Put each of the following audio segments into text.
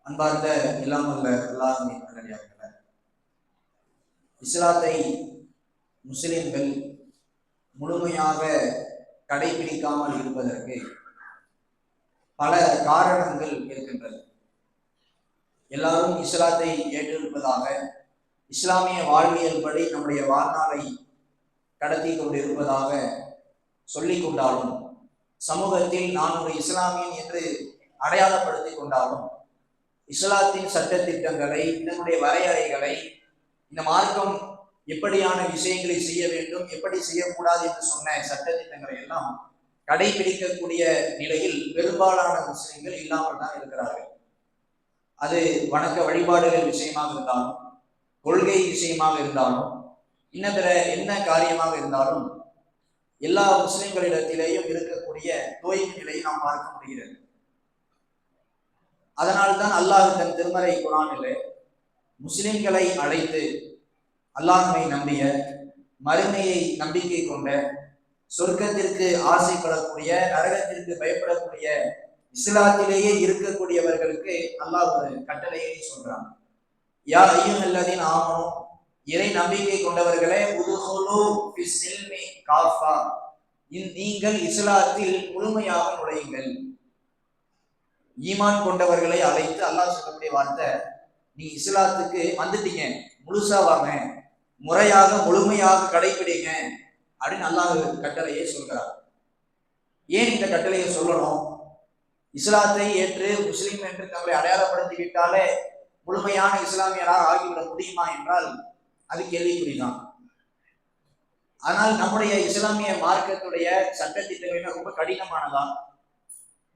அன்பார்ந்த எல்லாம் உள்ள அல்லாஹ்வின் நல்லடியார்களே, இஸ்லாத்தை முஸ்லிம்கள் முழுமையாக கடைபிடிக்காமல் இருப்பதற்கு பல காரணங்கள் இருக்கின்றது. எல்லாரும் இஸ்லாத்தை ஏற்றிருப்பதாக, இஸ்லாமிய வாழ்வியல் படி நம்முடைய வாழ்நாளை கடத்தி கொண்டிருப்பதாக சொல்லிக் கொண்டாலும், சமூகத்தில் நான் ஒரு இஸ்லாமியன் என்று அடையாளப்படுத்திக் கொண்டாலும், இஸ்லாத்தின் சட்ட திட்டங்களை, இதனுடைய வரையறைகளை, இந்த மார்க்கம் எப்படியான விஷயங்களை செய்ய வேண்டும், எப்படி செய்யக்கூடாது என்று சொன்ன சட்ட திட்டங்களை எல்லாம் கடைபிடிக்கக்கூடிய நிலையில் பெரும்பாலான முஸ்லிம்கள் இல்லாமல் தான் இருக்கிறார்கள். அது வணக்க வழிபாடுகள் விஷயமாக இருந்தாலும், கொள்கை விஷயமாக இருந்தாலும், இன்னபிற என்ன காரியமாக இருந்தாலும், எல்லா முஸ்லிம்களிடத்திலேயும் இருக்கக்கூடிய தோய்வு நிலையை நாம் பார்க்க முடிகிறது. அதனால்தான் அல்லாஹ் தன் திருமறை குர்ஆனிலே முஸ்லிம்களை அழைத்து அல்லாஹ்வை நம்பிய, மறுமையை நம்பிக்கை கொண்ட, சொர்க்கத்திற்கு ஆசைப்படக்கூடிய, நரகத்திற்கு பயப்படக்கூடிய, இஸ்லாத்திலேயே இருக்கக்கூடியவர்களுக்கு அல்லாஹ் ஒரு கட்டளையை சொல்றான். யா அய்யுஹல்லதீன ஆமனூ, இறை நம்பிக்கை கொண்டவர்களே, உதுஹுலூ ஃபிஸ்ஸில்மி காஃபா, நீங்கள் இஸ்லாத்தில் முழுமையாக நுழையுங்கள். ஈமான் கொண்டவர்களை அழைத்து அல்லாஹ் சொல்லக்கூடிய வார்த்தை, நீ இஸ்லாத்துக்கு வந்துட்டீங்க, முழுசா வாங்க, முறையாக முழுமையாக கடைபிடிங்க அப்படின்னு அல்லாஹ் கட்டளையை சொல்கிறார். ஏன் இந்த கட்டளையை சொல்லணும்? இஸ்லாத்தை ஏற்று முஸ்லிம் என்று தங்களை அடையாளப்படுத்தி விட்டாலே முழுமையான இஸ்லாமியராக ஆகிவிட முடியுமா என்றால் அது கேள்விக்குறிதான். ஆனால் நம்முடைய இஸ்லாமிய மார்க்கத்துடைய சட்டத்திட்டங்கள் ரொம்ப கடினமானதா?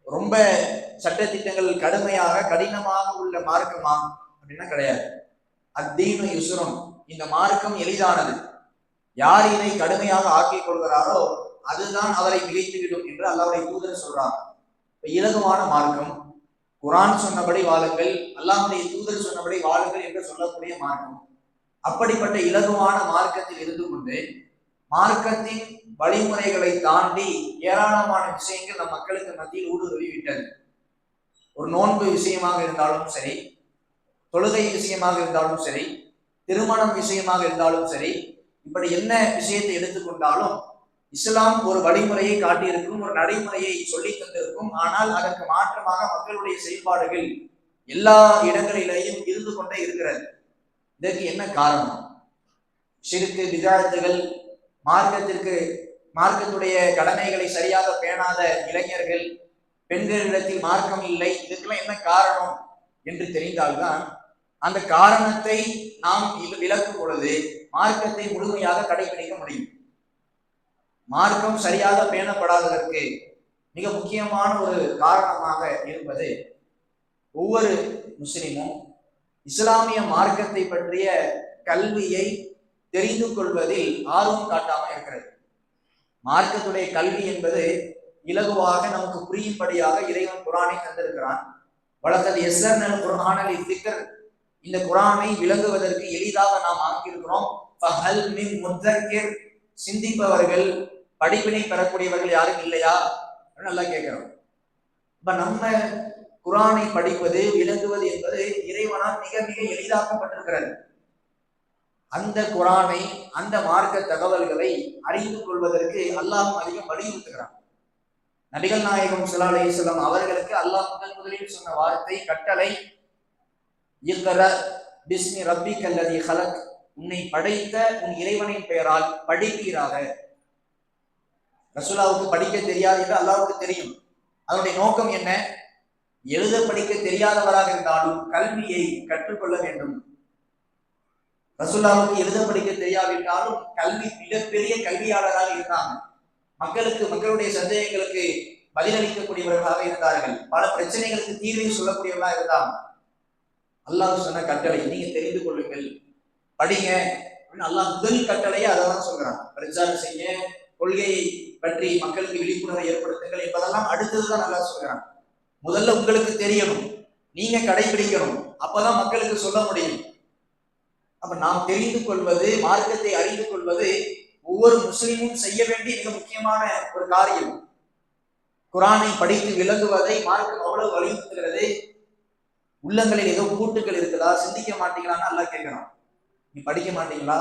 ரொம்ப சட்டத்திட்டங்கள் கடுமையாக கடினமாக உள்ள மார்க்கமா அப்படின்னா கிடையாது. அத்தீனு யுஸ்ரும், இந்த மார்க்கம் எளிதானது. யார் இதை கடுமையாக ஆக்கிக் கொள்கிறாரோ அதுதான் அவரை மிகைத்துவிடும் என்று அல்லாஹ்வுடைய தூதர் சொல்றாங்க. இலகுவான மார்க்கம், குர்ஆன் சொன்னபடி வாழுங்கள், அல்லாஹ்வுடைய தூதர் சொன்னபடி வாழுங்கள் என்று சொல்லக்கூடிய மார்க்கம். அப்படிப்பட்ட இலகுவான மார்க்கத்தில் இருந்து கொண்டு மார்க்கத்தின் வழிமுறைகளை தாண்டி ஏராளமான விஷயங்கள் நம் மக்களுக்கு மத்தியில் ஊடுருவி விட்டது. ஒரு நோன்பு விஷயமாக இருந்தாலும் சரி, தொழுகை விஷயமாக இருந்தாலும் சரி, திருமணம் விஷயமாக இருந்தாலும் சரி, இப்படி என்ன விஷயத்தை எடுத்துக்கொண்டாலும் இஸ்லாம் ஒரு வழிமுறையை காட்டியிருக்கும், ஒரு நடைமுறையை சொல்லி தந்திருக்கும். ஆனால் அதற்கு மாற்றமாக மக்களுடைய செயல்பாடுகள் எல்லா இடங்களிலேயும் இருந்து கொண்டே இருக்கிறது. இதற்கு என்ன காரணம்? ஷிர்க், பித்அத்துகள், மார்க்கத்துடைய கடமைகளை சரியாக பேணாத இளைஞர்கள், பெண்களிடத்தில் மார்க்கம் இல்லை, இதுக்கெல்லாம் என்ன காரணம் என்று தெரிந்தால்தான் அந்த காரணத்தை நாம் விளக்கும் பொழுது மார்க்கத்தை முழுமையாக கடைபிடிக்க முடியும். மார்க்கம் சரியாக பேணப்படாததற்கு மிக முக்கியமான ஒரு காரணமாக இருப்பது, ஒவ்வொரு முஸ்லிமும் இஸ்லாமிய மார்க்கத்தை பற்றிய கல்வியை தெரிந்து கொள்வதில் ஆர்வம் காட்டாமல் இருக்கிறது. மார்க்கத்துடைய கல்வி என்பது இலகுவாக நமக்கு புரியும்படியாக இறைவன் குர்ஆனை தந்திருக்கிறான். வலகத் யஸ்ஸர்னல் குர்ஆன லிஸ்ஸிக்ர், இந்த குர்ஆனை விளங்குவதற்கு எளிதாக நாம் ஆக்கியிருக்கிறோம். ஃபஹல் மின் முத்தக்கிர், சிந்திப்பவர்கள், படிப்பினை பெறக்கூடியவர்கள் யாரும் இல்லையா? நல்லா கேட்கிறோம். இப்ப நம்ம குர்ஆனை படிப்பது, விளங்குவது என்பது இறைவனால் மிக மிக எளிதாக்கப்பட்டிருக்கிறது. அந்த குர்ஆனை, அந்த மார்க்க தகவல்களை அறிந்து கொள்வதற்கு அல்லாஹ் அதிகம் வலியுறுத்துகிறான். நபிகள் நாயகம் ஸல்லல்லாஹு அலைஹி வஸல்லம் அவர்களுக்கு அல்லாஹ் முதலில் சொன்ன வார்த்தை, கட்டளை, இக்ர பிஸ்மி ரப்பிக்கல் லதீ ஹலக், உன்னை படைத்த உன் இறைவனின் பெயரால் படிப்பீராக. ரசூலுல்லாஹ்வுக்கு படிக்க தெரியாது என்று அல்லாஹ்வுக்கு தெரியும். அதனுடைய நோக்கம் என்ன? எழுத படிக்க தெரியாதவராக இருந்தாலும் கல்வியை கற்றுக்கொள்ள வேண்டும். ரசூலுல்லாஹ்வுக்கு எழுத படிக்க தெரியாவிட்டாலும் கல்வி, மிகப்பெரிய கல்வியாளராக இருந்தாங்க. மக்களுடைய சந்தேகங்களுக்கு பதிலளிக்கக்கூடியவர்களாக இருந்தார்கள். பல பிரச்சனைகளுக்கு தீர்வை சொல்லக்கூடியவர்களாக இருந்தாங்க. அல்லாஹ் சொன்ன கட்டளை, நீங்க தெரிந்து கொள்ளுங்கள், படிங்க அப்படின்னு அல்லாஹ் முதல் கட்டளையை அதான் சொல்றாங்க. பிரச்சாரம் செய்ய, கொள்கையை பற்றி மக்களுக்கு விழிப்புணர்வை ஏற்படுத்துங்கள் என்பதெல்லாம் அடுத்ததுதான் அல்லாஹ் சொல்றாங்க. முதல்ல உங்களுக்கு தெரியணும், நீங்க கடைபிடிக்கணும், அப்பதான் மக்களுக்கு சொல்ல முடியும். அப்ப நாம் தெரிந்து கொள்வது, மார்க்கத்தை அறிந்து கொள்வது ஒவ்வொரு முஸ்லிமும் செய்ய வேண்டிய மிக முக்கியமான ஒரு காரியம். குர்ஆனை படித்து விளங்குவதை மார்க்கம் அவ்வளவு வலியுறுத்துகிறது. உள்ளங்களில் ஏதோ கூட்டுகள் இருக்குதா, சிந்திக்க மாட்டீங்களான்னு அல்லாஹ் கேட்கிறான். நீ படிக்க மாட்டீங்களா?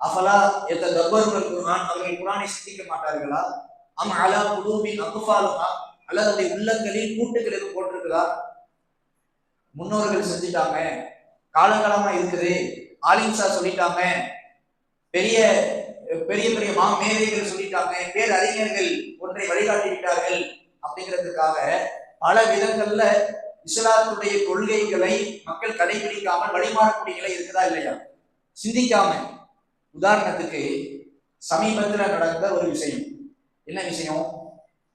அஃபலா யததப்பருனல் குர்ஆன், அவர்கள் குர்ஆனை சிந்திக்க மாட்டார்களா? அம் அலா குலூபின் அக்ஃபாலுஹா, அல்லது அவருடைய உள்ளங்களில் கூட்டுகள் எதுவும் போட்டிருக்குதா? முன்னோர்கள் செஞ்சுட்டாங்க, காலங்காலமா இருக்குது, ஆலிம்சா சொல்லிட்டாங்க, பெரிய பெரிய பெரிய மேதைகள் சொல்லிட்டாங்க, பேரறிஞர்கள் ஒன்றை வழிகாட்டி விட்டார்கள் அப்படிங்கிறதுக்காக பல விதங்கள்ல இஸ்லாத்துடைய கொள்கைகளை மக்கள் கடைபிடிக்காமல் வழிமாறக்கூடிய நிலை இருக்குதா இல்லையா? சிந்திக்காம. உதாரணத்துக்கு சமீபத்தில் நடந்த ஒரு விஷயம். என்ன விஷயம்?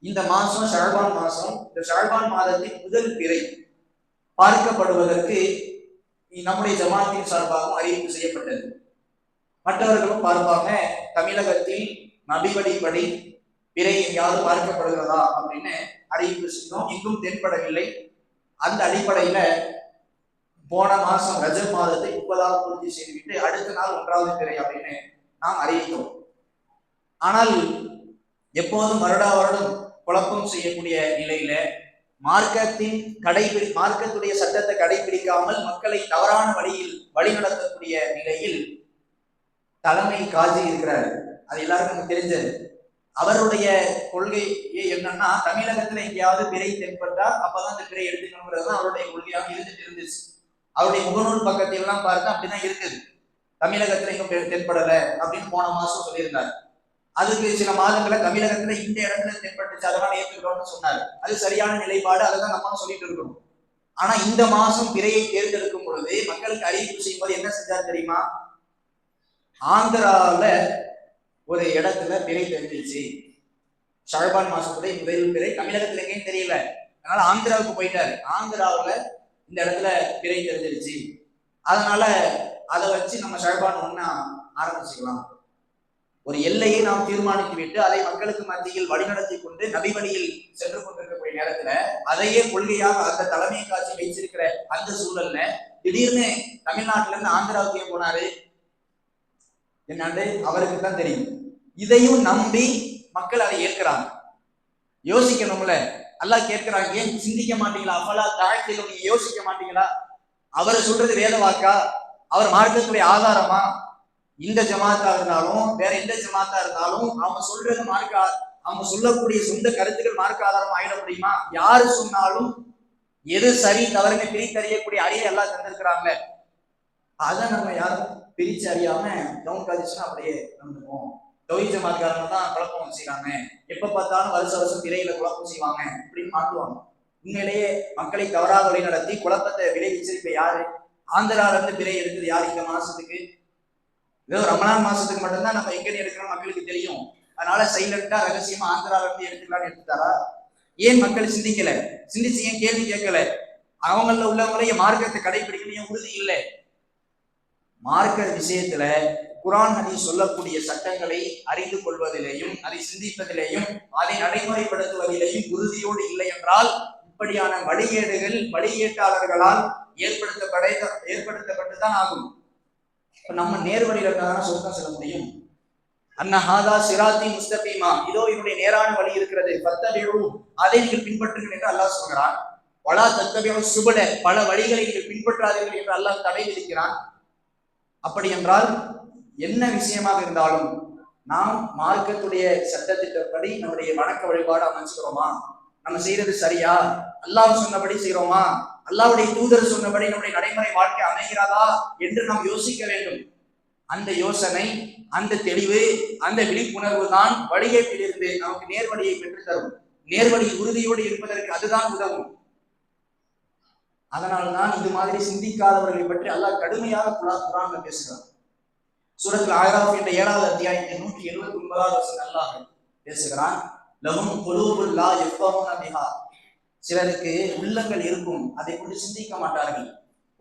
இந்த மாசம் ஷஅபான் மாசம், இந்த ஷஅபான் மாதத்தின் முதல் பிறை பார்க்கப்படுவதற்கு நம்முடைய ஜமாத்தின் சார்பாகவும் அறிவிப்பு செய்யப்பட்டது. மற்றவர்களும் பார்ப்பாங்க, தமிழகத்தில் நபிவழிப்படி பிறை எங்கேயாவது பார்க்கப்படுகிறதா அப்படின்னு அறிவிப்பு செய்தோம். எங்கும் தென்படவில்லை. அந்த அடிப்படையில போன மாசம் ரஜப் மாதத்தை 30வது பூர்த்தி செய்துவிட்டு அடுத்த நாள் 1வது பிறை அப்படின்னு நாம் அறிவித்தோம். ஆனால் எப்போதும் வருடா வருடம் குழப்பம் செய்யக்கூடிய நிலையில மார்க்கத்துடைய சட்டத்தை கடைபிடிக்காமல் மக்களை தவறான வழியில் வழிநடத்தக்கூடிய நிலையில் தலைமை காஜி இருக்கிறார். அது எல்லாருக்கும் நமக்கு தெரிஞ்சது. அவருடைய கொள்கை என்னன்னா, தமிழகத்துல எங்கேயாவது பிறை தென்பட்டா அப்பதான் அந்த பிறை எடுத்துக்கணுங்கிறது தான் அவருடைய கொள்கையாக இருந்துட்டு இருந்துச்சு. அவருடைய முகநூல் பக்கத்திலாம் பார்த்தா அப்படிதான் இருக்குது. தமிழகத்துல எங்க தென்படலை அப்படின்னு போன மாசம் சொல்லியிருந்தார். அதுக்கு சில மாதங்கள தமிழகத்துல இந்த இடத்துல தென்பட்டுச்சு, அதெல்லாம் ஏற்றுக்கிறோம்னு சொன்னார். அது சரியான நிலைப்பாடு, அதை தான் நம்மளும் சொல்லிட்டு இருக்கணும். ஆனா இந்த மாசம் பிறையை தேர்ந்தெடுக்கும் பொழுது மக்களுக்கு அறிவிப்பு செய்யும்போது என்ன செஞ்சார் தெரியுமா? ஆந்திராவில் ஒரு இடத்துல பிறை தெரிஞ்சிருச்சு. ஷஅபான் மாசத்துடைய முதல் பிறை தமிழகத்துல எங்கேயும் தெரியல. அதனால ஆந்திராவுக்கு போயிட்டாரு. ஆந்திராவில் இந்த இடத்துல பிறை தெரிஞ்சிருச்சு, அதனால அதை வச்சு நம்ம ஷஅபான் 1 ஆரம்பிச்சுக்கலாம். ஒரு எல்லையை நாம் தீர்மானித்து விட்டு அதை மக்களுக்கு மத்தியில் வழிநடத்தி கொண்டு நபி வழியில் சென்று கொண்டிருக்கக்கூடிய நேரத்துல அதையே கொள்கையாக அந்த தலைமை காட்சி வைச்சிருக்கிற அந்த சூழல்ல திடீர்னு தமிழ்நாட்டுல இருந்து ஆந்திராவுக்கு ஏன் போனாரு என்னாண்டு அவருக்கு தான் தெரியும். இதையும் நம்பி மக்கள் அதை ஏற்கிறாங்க. யோசிக்கணும்ல, அல்லாஹ் கேட்கிறாங்க, ஏன் சிந்திக்க மாட்டீங்களா? அஃபலா தஅக்கிலூன், நீங்க யோசிக்க மாட்டீங்களா? அவர் சொல்றது வேத வாக்கா? அவர் மார்க்கத்துடைய ஆதாரமா? இந்த ஜமாத்தா இருந்தாலும் வேற எந்த ஜமாத்தா இருந்தாலும் அவங்க சொல்றது அவங்க சொல்லக்கூடிய சொந்த கருத்துக்கள் மார்க்க ஆதாரம் ஆயிட முடியுமா? யாரு சொன்னாலும் எது சரி தவறுன்னு பிரித்தறியக்கூடிய அறிவை எல்லாம் தந்திருக்கிறாங்க. அதை நம்ம யாரும் பிரிச்சு அறியாம டவுன் காலேஜ்னா அப்படியே நடந்துப்போம். தௌஹீத் ஜமாத்காரங்க தான் குழப்பம் செய்வாங்க, எப்ப பார்த்தாலும் வருஷம் திரையில குழப்பம் செய்வாங்க அப்படின்னு மாட்டுவாங்க. உண்மையிலேயே மக்களை தவறாக வழி நடத்தி குழப்பத்தை விளைவிச்சு இப்ப யாரு? ஆந்திரால இருந்து பிறை எடுக்குது யாரு? இந்த மாசத்துக்கு ஏதோ ரமலான் மாசத்துக்கு மட்டும்தான் நம்ம எங்க எடுக்கிறோம் மக்களுக்கு தெரியும். அதனால சைலண்டா ரகசியமா ஆந்திரால இருந்து எடுத்துக்கலாம்னு எடுத்துட்டாரா? ஏன் மக்கள் சிந்திக்கல? சிந்திச்சு ஏன் கேள்வி கேட்கல? அவங்கள உள்ளவங்களையே மார்க்கத்தை கடைபிடிக்கணும் உறுதி இல்லை. மார்க்க விஷயத்துல குர்ஆன் ஹதீஸ் சொல்லக்கூடிய சட்டங்களை அறிந்து கொள்வதிலேயும் அதை சிந்திப்பதிலேயும் அதை நடைமுறைப்படுத்துவதிலேயும் உறுதியோடு இல்லை என்றால் இப்படியான வழிகேட்டாளர்களால் ஏற்படுத்தப்பட்டுதான் ஆகும். இப்ப நம்ம நேர்வழியில இருந்தாலும் சொல்ல சொல்ல முடியும். அன்னஹாதா சிராத்தி முஸ்தகீமா, இதோ என்னுடைய நேரான வழி இருக்கிறது, ஃபத்தபிஉ, அதை நீங்கள் பின்பற்றுங்கள் என்று அல்லாஹ் சொல்கிறான். வலா தத்தபிஉ சுபுல, பல வழிகளை நீங்கள் பின்பற்றாதீர்கள் என்று அல்லாஹ் தடை விதிக்கிறான். அப்படி என்றால் என்ன விஷயமாக இருந்தாலும் நாம் மார்க்கத்துடைய சட்டத்திட்டப்படி நம்முடைய வணக்க வழிபாடு அமைச்சுக்கிறோமா? நம்ம செய்யறது சரியா? அல்லாஹ் சொன்னபடி செய்யறோமா? அல்லாஹ்வுடைய தூதர் சொன்னபடி நம்முடைய நடைமுறை வாழ்க்கை அமைகிறதா என்று நாம் யோசிக்க வேண்டும். அந்த யோசனை, அந்த தெளிவு, அந்த விழிப்புணர்வு தான் வழிகேட்டிலிருந்து நமக்கு நேர்வழியை பெற்றுத்தரும். நேர்வழி உறுதியோடு இருப்பதற்கு அதுதான் உதவும். அதனால்தான் இது மாதிரி சிந்திக்காதவர்களை பற்றி அல்லாஹ் கடுமையாக குர்ஆன்ல பேசுகிறார். சூரத்துல் ஆராஃப் என்ற 7வது அத்தியாயத்தின் 179வது வசனம் அல்லாஹ் பேசுகிறான். லஹும் குலூபுல் லா யஃகஹூன பிஹா, சிலருக்கு உள்ளங்கள் இருக்கும், அதை கொண்டு சிந்திக்க மாட்டார்கள்.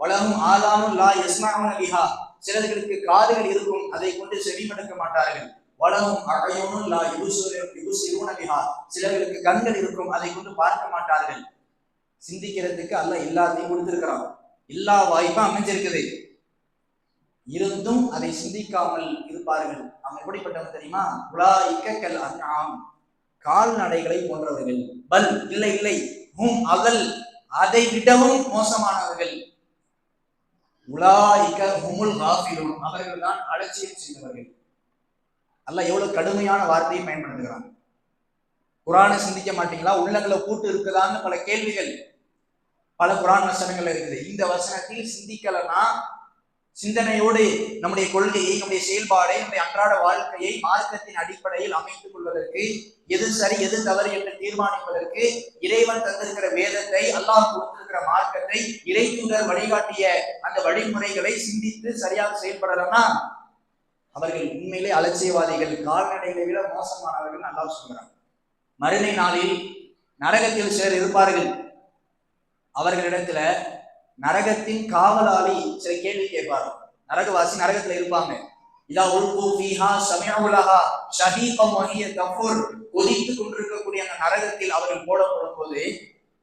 வலஹும் ஆதானுல் லா யஸ்மஊன பிஹா, சிலர்களுக்கு காதுகள் இருக்கும், அதை கொண்டு செவிமடுக்க மாட்டார்கள். வலஹும் அஅயூனுல் லா யுப்ஸிரூன பிஹா, சிலர்களுக்கு கண்கள் இருக்கும், அதை கொண்டு பார்க்க மாட்டார்கள். சிந்திக்கிறதுக்கு அல்லாஹ் எல்லாத்தையும் கொடுத்திருக்கிறான், எல்லா வாய்ப்பும் அமைஞ்சிருக்குது. இருந்தும் அதை சிந்திக்காமல் இருப்பார்கள். அவங்க எப்படிப்பட்டவங்க தெரியுமா? உலாயிக்க கல் அன்ஆம், கால்நடைகளை போன்றவர்கள். பல், இல்லை இல்லை, ஹும் அவல், அதை விடவும் மோசமானவர்கள். உலாயிக ஹுமுல் காஃபிலூன், அவர்கள் தான் அலட்சியம் செய்தவர்கள். அல்லாஹ் எவ்வளவு கடுமையான வார்த்தையை பயன்படுத்துகிறான். குரானை சிந்திக்க மாட்டீங்களா, உள்ளங்களை கூட்டு இருக்குதான்னு பல கேள்விகள் பல குரான் வசனங்கள் இருக்குது. இந்த வசனத்தில் சிந்திக்கலன்னா, சிந்தனையோடு நம்முடைய கொள்கையை, நம்முடைய செயல்பாடை, நம்முடைய அன்றாட வாழ்க்கையை மார்க்கத்தின் அடிப்படையில் அமைத்துக் கொள்வதற்கு, எது சரி எது தவறு என்று தீர்மானிப்பதற்கு இறைவன் தந்திருக்கிற வேதத்தை, அல்லாஹ் கொடுத்திருக்கிற மார்க்கத்தை, இறைத்தூதர் வழிகாட்டிய அந்த வழிமுறைகளை சிந்தித்து சரியாக செயல்படலன்னா அவர்கள் உண்மையிலே அலட்சியவாதிகள், கால்நடைகளை விட மோசமானவர்கள் அல்லாஹ் சொல்கிறார். மறுமை நாளில் நரகத்தில் சிலர் இருப்பார்கள். அவர்களிடத்துல நரகத்தின் காவலாளி சில கேள்வி கேட்பார். நரகவாசி நரகத்துல இருப்பாங்க. இதா உல்கு ஃபீஹா சமிஉலஹா ஷஹீகம் வஹிய தஃபுர், கொதித்து கொண்டிருக்கக்கூடிய அந்த நரகத்தில் அவர்கள் போடப்படும் போது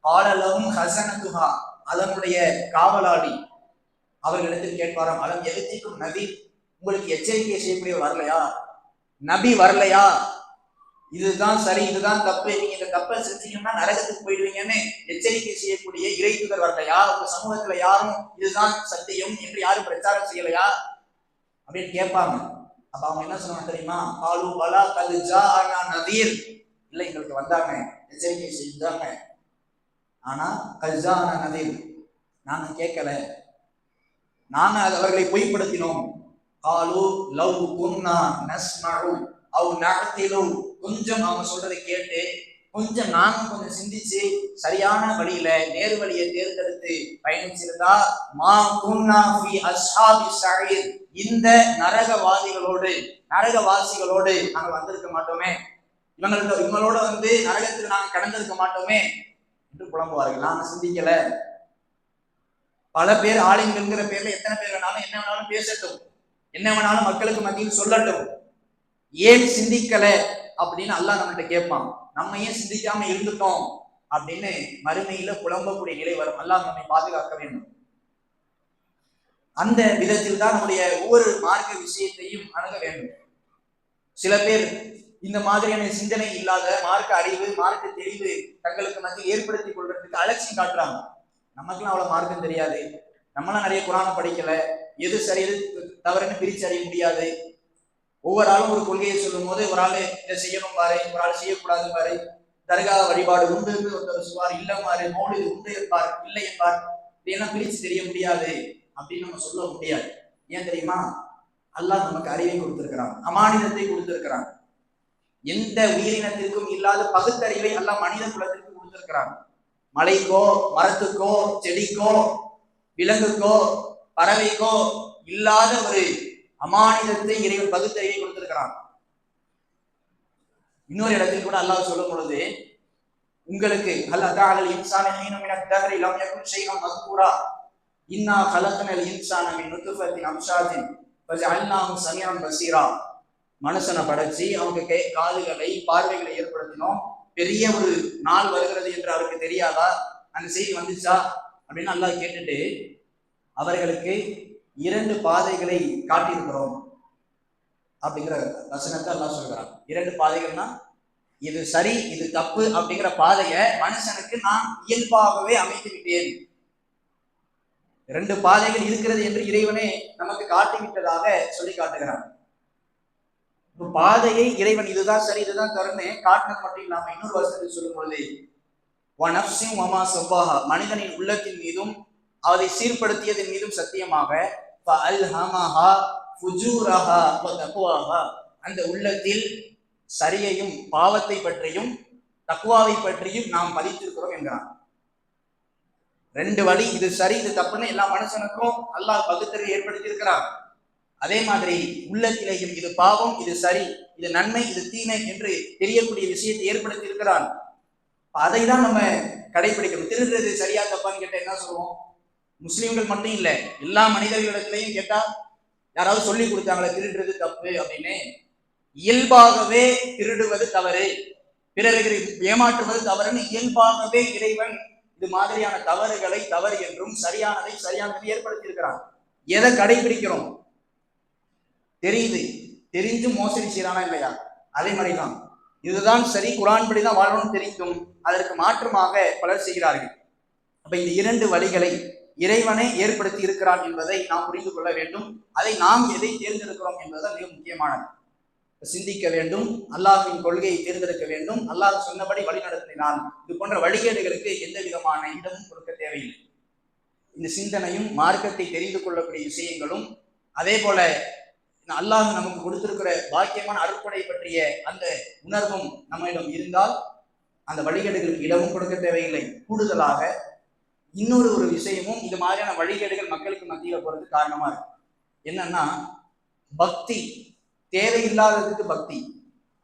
காலலஹும் ஹஸனதுஹா, அதனுடைய காவலாளி அவர்களிடத்தில் கேட்பாராம், அலம் யஅதிக்கும் நதீர், உங்களுக்கு எச்சரிக்கை செய்யக்கூடிய வரலையா, நபி வரலையா, இதுதான் சரி இதுதான் தப்பு, நீங்க இந்த தப்பை செஞ்சீங்கன்னா நரகத்துக்கு போயிடுவீங்கன்னு எச்சரிக்கை செய்யக்கூடிய இறைத்தூதர் வரலையா, உங்க சமூகத்துல யாரும் இதுதான் சத்தியம் என்று யாரும் பிரச்சாரம் செய்யலையா அப்படின்னு கேட்பாங்க. அப்ப அவங்க என்ன சொல்லுவாங்க தெரியுமா, காலு பலா கல் ஜாஅனா நதீர், இல்லை எங்களுக்கு வந்தாங்க, எச்சரிக்கை செஞ்சாங்க, ஆனா கல் ஜாஅனா நதீர், நாங்க கேட்கல, நாங்க அவர்களை பொய்ப்படுத்தினோம். காலு லவ் குன்னா நஸ்மஉ அவ் நஅதிலு, கொஞ்சம் அவங்க சொல்றதை கேட்டு கொஞ்சம் நாங்க கொஞ்சம் சிந்திச்சு சரியான வழியில நேரு வழியை தேர்ந்தெடுத்து பயணிச்சிருந்தா மா குன்னா ஃபி அஸ்ஹாபி ஸஈர், இந்த நரகவாதிகளோடு நரகவாசிகளோடு நாங்க வந்திருக்க மாட்டோமே, இவங்களோட வந்து நரகத்துக்கு நாங்க கடந்திருக்க மாட்டோமே என்று புலம்புவார்கள். நாங்க சிந்திக்கல. பல பேர் ஆளுங்கிற பேர்ல எத்தனை பேர் வேணாலும் என்ன வேணாலும் பேசட்டும், என்ன வேணாலும் மக்களுக்கு மத்தியில் சொல்லட்டும், ஏன் சிந்திக்கல அப்படின்னு அல்லாஹ் நம்மகிட்ட கேட்பான். நம்ம ஏன் சிந்திக்காம இருந்துட்டோம் அப்படின்னு மறுமையில புலம்பக்கூடிய நிலை வரும். அல்லாஹ் நம்மை பாதுகாக்க வேண்டும். அந்த விதத்தில் தான் நம்முடைய ஒவ்வொரு மார்க்க விஷயத்தையும் அணுக வேண்டும். சில பேர் இந்த மாதிரியான சிந்தனை இல்லாத, மார்க்க அறிவு மார்க்க தெளிவு தங்களுக்கு மத்தியில் ஏற்படுத்திக் கொள்றதுக்கு அலட்சியம் காட்டுறாங்க. நமக்குலாம் அவ்வளவு மார்க்கம் தெரியாது, நம்மளாம் நிறைய குரானை படிக்கல, எது சரி எது தவறுன்னு பிரிச்சு அறிய முடியாது. ஒவ்வொரு ஆளும் ஒரு கொள்கையை சொல்லும் போது ஒரு ஆளு இதை செய்யணும் பாரு, ஒரு ஆள் செய்யக்கூடாது பாரு, தர்கா வழிபாடு உண்டு என்று ஒருத்தர் சொல்வார், இல்ல மாறு, மௌலிது உண்டு என்பார், இல்லை என்பார், இதெல்லாம் பிரிச்சு தெரிய முடியாது அப்படின்னு நம்ம சொல்ல முடியாது. ஏன் தெரியுமா, அல்லாஹ் நமக்கு அறிவை கொடுத்திருக்கிறான், அமானிதத்தை கொடுத்திருக்கிறான். எந்த உயிரினத்திற்கும் இல்லாத பகுத்தறிவை அல்லாஹ் மனித குலத்திற்கு கொடுத்திருக்கிறான். மலைக்கோ மரத்துக்கோ செடிக்கோ விலங்குக்கோ பறவைக்கோ இல்லாத ஒரு அமானிதத்தை இறைவன் பகுத்தறிவை கொடுத்திருக்கிறான். இன்னொரு இடத்தில் கூட அல்லாஹ் சொல்லும் பொழுது, உங்களுக்கு அல்லாஹ் தஆலல் இன்சான ஹீன மினத் தஹரி லம் யகுன் ஷைஅன் மஸ்கூரா இன்னா கலக்னல் இன்சான மின் நுத்ஃபத்தின் அம்ஷாஜின் ஃபஜஅல்நாஹு ஸமீஅன் பஸீரா, மனுஷனை படைச்சி அவனுக்கு காதுகளை பார்வைகளை ஏற்படுத்தினோம், பெரிய ஒரு நாள் வருகிறது என்று அவருக்கு தெரியாதா, அந்த செய்தி வந்துச்சா அப்படின்னு அல்லாஹ் கேட்டுட்டு அவர்களுக்கு 2 பாதைகளை காட்டியிருக்கிறோம் அப்படிங்கிற வசனத்தை அல்லாஹ் சொல்கிறான். 2 பாதைகள்னா இது சரி இது தப்பு அப்படிங்கிற பாதையை மனுஷனுக்கு நான் இயல்பாகவே அமைத்து விட்டேன். 2 பாதைகள் இருக்கிறது என்று இறைவனே நமக்கு காட்டிவிட்டதாக சொல்லி காட்டுகிறான். பாதையை இறைவன் இதுதான் சரி இதுதான் தருன்னு காட்டினது மட்டும் இல்லாம இன்னொரு வசனத்தில் சொல்லும் பொழுது, வனஃப்ஸின் வமா ஸவ்வாஹா, மனிதனின் உள்ளத்தின் மீதும் அதை சீர்படுத்தியதன் மீதும் சத்தியமாக, ஃபஅல்ஹமஹா ஃபுஜூரஹா வ தக்வாஹா, அந்த உள்ளத்தில் சரியையும் பாவத்தை பற்றியும் தக்வாவை பற்றியும் நாம் பதித்திருக்கிறோம் என்கிறான். 2 வழி, இது சரி இது தப்புன்னு எல்லா மனுஷனுக்கும் அல்லாஹ் பகுத்தறிவை ஏற்படுத்தி இருக்கிறான். அதே மாதிரி உள்ளத்திலேயும் இது பாவம் இது சரி இது நன்மை இது தீமை என்று தெரியக்கூடிய விஷயத்தை ஏற்படுத்தி இருக்கிறான். அதை தான் நம்ம கடைபிடிக்கணும். திருடுறது சரியா தப்பான்னு கேட்டா என்ன சொல்லுவோம்? முஸ்லிம்கள் மட்டும் இல்லை, எல்லா மனிதர்களிடத்திலையும் கேட்டா யாராவது சொல்லி கொடுத்தாங்களே திருடுறது தப்பு அப்படின்னு. இயல்பாகவே திருடுவது தவறு, பிறருக்கு ஏமாற்றுவது தவறுன்னு இயல்பாகவே இறைவன் இது மாதிரியான தவறுகளை தவறு என்றும் சரியானதை சரியானதை ஏற்படுத்தி இருக்கிறான். எதை கடைபிடிக்கிறோம்? தெரியுது, தெரிஞ்சு மோசடி செய்யறானா இல்லையா? அதே மாதிரிதான் இதுதான் சரி குரான் படிதான் வாழணும்னு தெரிந்தும் அதற்கு மாற்றமாக பலர் செய்கிறார்கள். அப்ப இந்த 2 வழிகளை இறைவனை ஏற்படுத்தி இருக்கிறான் என்பதை நாம் புரிந்து கொள்ள வேண்டும். அதை நாம் எதை தேர்ந்தெடுக்கிறோம் என்பதுதான் மிக முக்கியமானது. சிந்திக்க வேண்டும், அல்லாஹ்வின் கொள்கையை தேர்ந்தெடுக்க வேண்டும், அல்லாஹ் சொன்னபடி வழி நடத்தினால் இது போன்ற வழிகேடுகளுக்கு எந்த விதமான இடமும் கொடுக்க தேவையில்லை. இந்த சிந்தனையும் மார்க்கத்தை தெரிந்து கொள்ளக்கூடிய விஷயங்களும் அதே போல அல்லாஹ் நமக்கு கொடுத்திருக்கிற பாக்கியமான அருட்கொடை பற்றிய அந்த உணர்வும் நம்மிடம் இருந்தால் அந்த வழிகேடுகளுக்கு இடமும் கொடுக்க தேவையில்லை. கூடுதலாக இன்னொரு விஷயமும் இது மாதிரியான வழிகேடுகள் மக்களுக்கு மத்தியில் போறதுக்கு காரணமா இருக்கு. என்னன்னா, பக்தி தேவையில்லாததுக்கு பக்தி,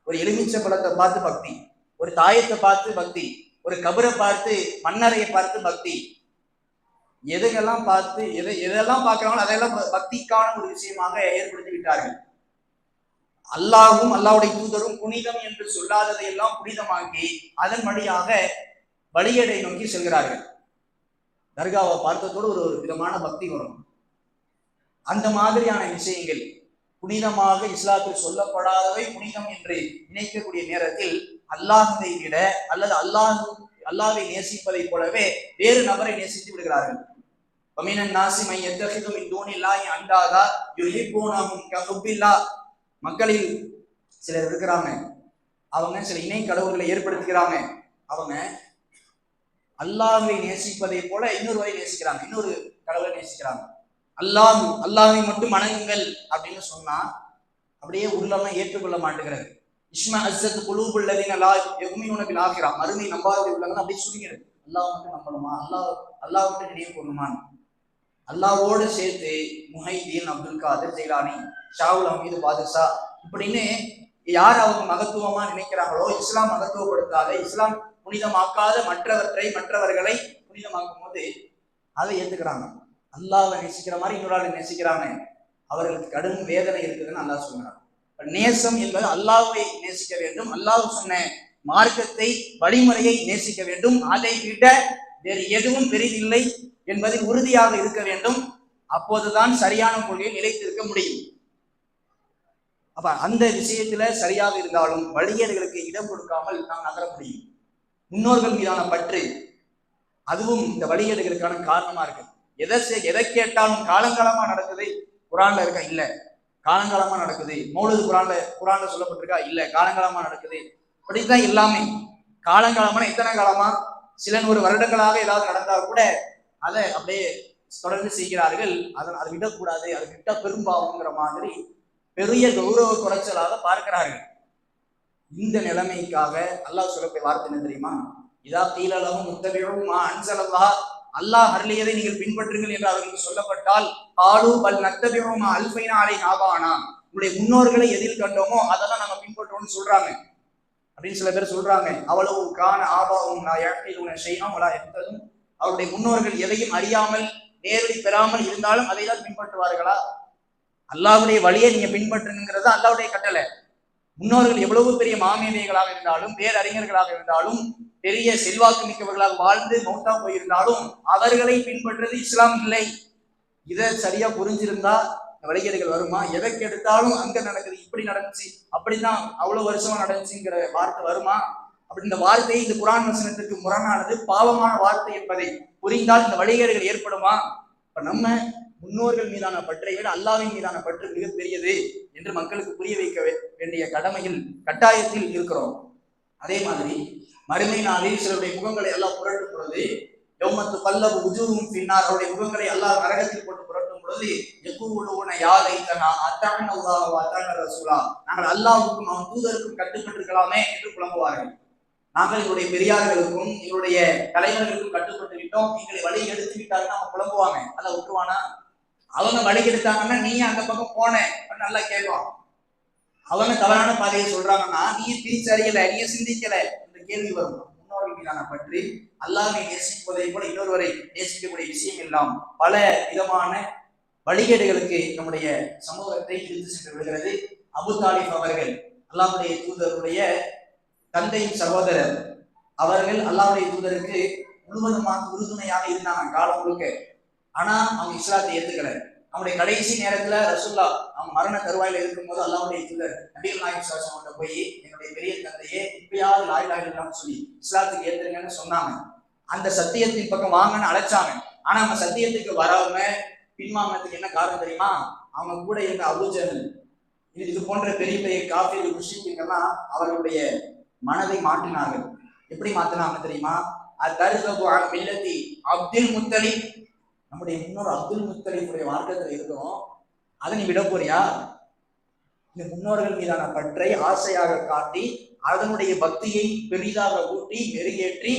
ஒரு எலுமிச்சை பழத்தை பார்த்து பக்தி, ஒரு தாயத்தை பார்த்து பக்தி, ஒரு கபரை பார்த்து மண்ணறையை பார்த்து பக்தி, எதையெல்லாம் பார்த்து எதெல்லாம் பார்க்கறாங்களோ அதையெல்லாம் பக்திக்கான ஒரு விஷயமாக ஏற்படுத்தி விட்டார்கள். அல்லாஹ்வும் அல்லாஹ்வுடைய தூதரும் புனிதம் என்று சொல்லாததையெல்லாம் புனிதமாக்கி அதன் வழியாக வழிகேடை நோக்கி செல்கிறார்கள். தர்காவை பார்த்ததோடு ஒரு விதமான பக்தி வரும். அந்த மாதிரியான விஷயங்கள் புனிதமாக இஸ்லாத்தில் சொல்லப்படாதவை புனிதம் என்று நினைக்கக்கூடிய நேரத்தில் அல்லாஹ்வை விட அல்லது அல்லாஹ்வை நேசிப்பதை போலவே வேறு நபரை நேசித்து விடுகிறார்கள். மக்களில் சிலர் இருக்கிறாங்க, அவங்க சில இணை கடவுள்களை ஏற்படுத்துகிறாங்க. அவங்க அல்லாஹ்வை நேசிப்பதை போல இன்னொருவரை நேசிக்கிறாங்க, இன்னொரு கடவுளை நேசிக்கிறாங்க. அல்லாஹ்வை மட்டும் வணங்குங்கள் அப்படின்னு சொன்னா அப்படியே உள்ளெல்லாம் ஏற்றுக்கொள்ள மாட்டேங்கிறது. இஸ்மா அஸ்ஸத் குலூபுல்லதீன லா யுமினூன பில் ஆகிரா, மறுமை நம்பாதவர்கள் உள்ளவங்க அப்படியே சுருங்கிறது. அல்லாஹ் மட்டும் நம்பணுமா, அல்லாஹ் மட்டும் நினைவு கொள்ளணுமான்னு. அல்லாஹ்வோடு சேர்த்து முஹைதீன், அப்துல் காதர் ஜெயிலானி, ஷாவுல் ஹமீது பாதுஷா இப்படின்னு யார் அவங்க மகத்துவமா நினைக்கிறாங்களோ, இஸ்லாம் மகத்துவப்படுத்தாத, இஸ்லாம் புனிதமாக்காத மற்றவர்களை புனிதமாக்கும் போது அதை ஏத்துக்கிறாங்க. அல்லாஹ்வை நேசிக்கிற மாதிரி இன்னொரு ஆளை நேசிக்கிறாங்க, அவர்களுக்கு கடும் வேதனை இருக்குதுன்னு அல்லாஹ் சொல்றாங்க. நேசம் என்பது அல்லாஹ்வை நேசிக்க வேண்டும், அல்லாஹ் சொன்ன மார்க்கத்தை வழிமுறையை நேசிக்க வேண்டும், அதை விட வேறு எதுவும் பெரிதில்லை என்பதில் உறுதியாக இருக்க வேண்டும். அப்போதுதான் சரியான கொள்கையில் நிலைத்திருக்க முடியும். அப்ப அந்த விஷயத்துல சரியாக இருந்தாலும் வழிகேடுகளுக்கு இடம் கொடுக்காமல் நாம் நகர முடியும். முன்னோர்கள் மீதான பற்று அதுவும் இந்த வழிகேடுகளுக்கான காரணமா இருக்கு. எதை கேட்டாலும் காலங்காலமா நடக்குது குரான்ல இருக்கா, இல்ல காலங்காலமா நடக்குது. மௌலூது குரான்ல சொல்லப்பட்டிருக்கா, இல்ல காலங்காலமா நடக்குது. அப்படிதான் எல்லாமே காலங்காலமான எத்தனை காலமா, சில 100 வருடங்களாக ஏதாவது நடந்தால் கூட அதை அப்படியே தொடர்ந்து செய்கிறார்கள். அதை விடக்கூடாது, அது விட்ட பெரும்பாவங்கிற மாதிரி பெரிய கௌரவ குறைச்சலாக பார்க்கிறார்கள். இந்த நிலைமைக்காக அல்லாஹ் சொல்லக்கூடிய வார்த்தை என்ன தெரியுமா? இதா கீலலஹும் முத்தபிஉ மா அன்ஸலல்லாஹ், அல்லாஹ் அருளியதை நீங்கள் பின்பற்றுங்கள் என்று அவர்களுக்கு சொல்லப்பட்டால், ஆலு பல் நத்தபிஉ மா அல்ஃபைனா அலைஹி ஆபானா, உங்களுடைய முன்னோர்களை எதில் கண்டோமோ அதெல்லாம் நாங்க பின்பற்றோம்னு சொல்றாங்க அப்படின்னு சில பேர் சொல்றாங்க. அவ்வளவு கான ஆபாவும் நான் யாக்கிலூன ஷைஅன் வலா யஹ்ததுன், அவருடைய முன்னோர்கள் எதையும் அறியாமல் நேரடி பெறாமல் இருந்தாலும் அதை தான் பின்பற்றுவார்களா? அல்லாஹ்வுடைய வழியை நீங்க பின்பற்றுங்கிறது அல்லாஹ்வுடைய கட்டளை. முன்னோர்கள் எவ்வளவு பெரிய மாமேதைகளாக இருந்தாலும், பேரறிஞர்களாக இருந்தாலும், பெரிய செல்வாக்கு மிக்கவர்களாக வாழ்ந்து மௌத்தா போயிருந்தாலும் அவர்களை பின்பற்றது இஸ்லாம் இல்லை. இதை சரியா புரிஞ்சிருந்தா வழிகேடுகள் வருமா? எதற்கு எடுத்தாலும் அங்க நடக்குது, இப்படி நடந்துச்சு, அப்படிதான் அவ்வளவு வருஷமா நடந்துச்சுங்கிற வார்த்தை வருமா? அப்படி இந்த வார்த்தையை இந்த குர்ஆன் வசனத்திற்கு முரணானது, பாவமான வார்த்தை என்பதை புரிந்தால் இந்த வழிகேடுகள் ஏற்படுமா? இப்ப நம்ம முன்னோர்கள் மீதான பற்றை விட அல்லாஹ்வின் மீதான பற்று மிகப்பெரியது என்று மக்களுக்கு புரிய வைக்க வேண்டிய கடமையில் கட்டாயத்தில் இருக்கிறோம். அதே மாதிரி மறுமை நாளில் சிலருடைய முகங்களை எல்லாம் புரட்டும் பொழுது, யௌமத்து பல்லவு உஜூஹும் ஃபின்னார், அவருடைய முகங்களை அல்லாஹ் நரகத்தில் போட்டு புரட்டும் பொழுது, யகூலுன யா லைத்தனா அத்தஅனா அல்லாஹ் வ அத்தஅனா ரசூலா, நாங்கள் அல்லாஹ்வுக்கும் அவன் தூதருக்கும் கட்டுப்பட்டிருக்கலாமே என்று புலம்புவார்கள். நாங்கள் எங்களுடைய பெரியார்களுக்கும் எங்களுடைய தலைவர்களுக்கும் கட்டுப்பட்டு விட்டோம், எங்களை வழி எடுத்து விட்டாருன்னு அவங்க புலம்புவாங்க. அதை விட்டுருவானா? அவங்க வழி எடுத்தாங்கன்னா நீ அந்த பக்கம் போன நல்லா கேட்கும். அவங்க தவறான பாதையை சொல்றாங்கன்னா நீ பிரிச்சறியல, நீ சிந்திக்கல என்ற கேள்வி வரும். முன்னோர்கள் மீதான பற்றி அல்லாஹ்வை நேசிப்பதை போல இன்னொருவரை நேசிக்கக்கூடிய விஷயம் எல்லாம் பல விதமான வழிகேடுகளுக்கு நம்முடைய சமூகத்தை இழுத்து சென்று விடுகிறது. அபு தாலிப் அவர்கள் அல்லாஹ்வுடைய தூதருடைய தந்தையின் சகோதரர். அவர்கள் அல்லாஹ்வுடைய தூதருக்கு முழுவதுமாக உறுதுணையாக இருந்தாங்க காலம் முழுக்க. ஆனா அவங்க இஸ்லாத்தை ஏத்துக்கல. அவங்களுடைய கடைசி நேரத்துல ரசூலுல்லாஹ் அவங்க மரண தருவாயில இருக்கும்போது அல்லாஹ்வுடைய தூதர் நபிகள் நாயகம் ஸல்லல்லாஹு அலைஹி வஸல்லம் போய் என்னுடைய பெரிய தந்தையே இப்பயாவது லா இலாஹா இல்லல்லாஹ்னு சொல்லி இஸ்லாத்துக்கு ஏத்துங்கன்னு சொன்னாங்க. அந்த சத்தியத்தின் பக்கம் வாங்கன்னு அழைச்சாங்க. ஆனா அவங்க சத்தியத்துக்கு வராம பின்வாங்கினதுக்கு என்ன காரணம் தெரியுமா? அவங்க கூட இருந்த அபூஜஹல், இது போன்ற பெரிய பெரிய காஃபிர்கள் முஸ்லிம்கள்லாம் அவர்களுடைய மனதை மாற்றினார்கள். எப்படி மாற்றினாங்க தெரியுமா? மில்லத்தி அப்துல் முத்தலிப், நம்முடைய முன்னோர் அப்துல் முத்தலிஃபுடைய மார்க்கத்தில் இருக்கிறோம், அதை நீ விட போறியா? இந்த முன்னோர்கள் மீதான பற்றை ஆசையாக காட்டி அதனுடைய பக்தியை பெரிதாக ஊட்டி மெருகேற்றி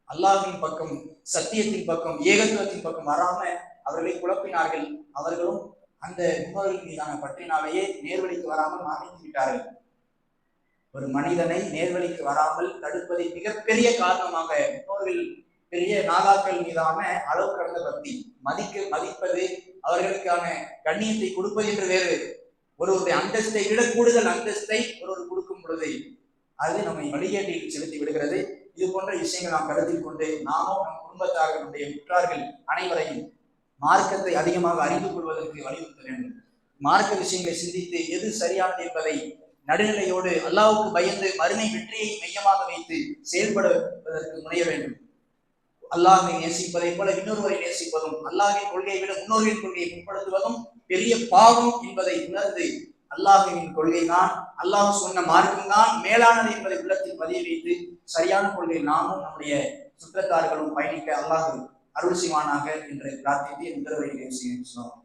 அல்லாஹ்வின் பக்கம், சத்தியத்தின் பக்கம், ஏகத்துவத்தின் பக்கம் வராம அவர்களை குழப்பினார்கள். அவர்களும் அந்த முன்னோர்கள் மீதான பற்றினாலேயே நேர்வழிக்கு வராமல் மாறித்து விட்டார்கள். ஒரு மனிதனை நேர்வழிக்கு வராமல் தடுப்பதை மிகப்பெரிய காரணமாக முன்னோர்கள் பெரிய நாதாக்கள் மீதான அளவு கடந்த பக்தி, மதிப்பது, அவர்களுக்கான கண்ணியத்தை கொடுப்பது என்று வேறு. ஒருவருடைய அந்தஸ்தை விட கூடுதல் அந்தஸ்தை ஒருவர் கொடுக்கும் பொழுது அது நம்மை வழிகேட்டில் செலுத்தி விடுகிறது. இது போன்ற விஷயங்கள் நாம் கருத்தில் கொண்டு நாமும் நம் குடும்பத்தார்கள், நம்முடைய உற்றார்கள் அனைவரையும் மார்க்கத்தை அதிகமாக அறிந்து கொள்வதற்கு வலியுறுத்த வேண்டும். மார்க்க விஷயங்களை சிந்தித்து எது சரியானது என்பதை நடுநிலையோடு அல்லாஹ்வுக்கு பயந்து மறுமை வெற்றியை மையமாக வைத்து செயல்படுவதற்கு முனைய வேண்டும். அல்லாஹ்வை நேசிப்பதை போல இன்னொருவரை நேசிப்பதும், அல்லாஹ்வின் கொள்கையை விட முன்னோர்களின் கொள்கையை முற்படுத்துவதும் பெரிய பாவம் என்பதை உணர்ந்து அல்லாஹ்வின் கொள்கை தான், அல்லாஹ் சொன்ன மார்க்கம் தான் மேலானது என்பதை உள்ளத்தில் பதிய வைத்து சரியான கொள்கை நாமும் நம்முடைய சுற்றத்தார்களும் பயணிக்க அல்லாஹ் அருள் செய்வானாக என்று பிரார்த்தித்து முதல்வரை செய்கிறோம்.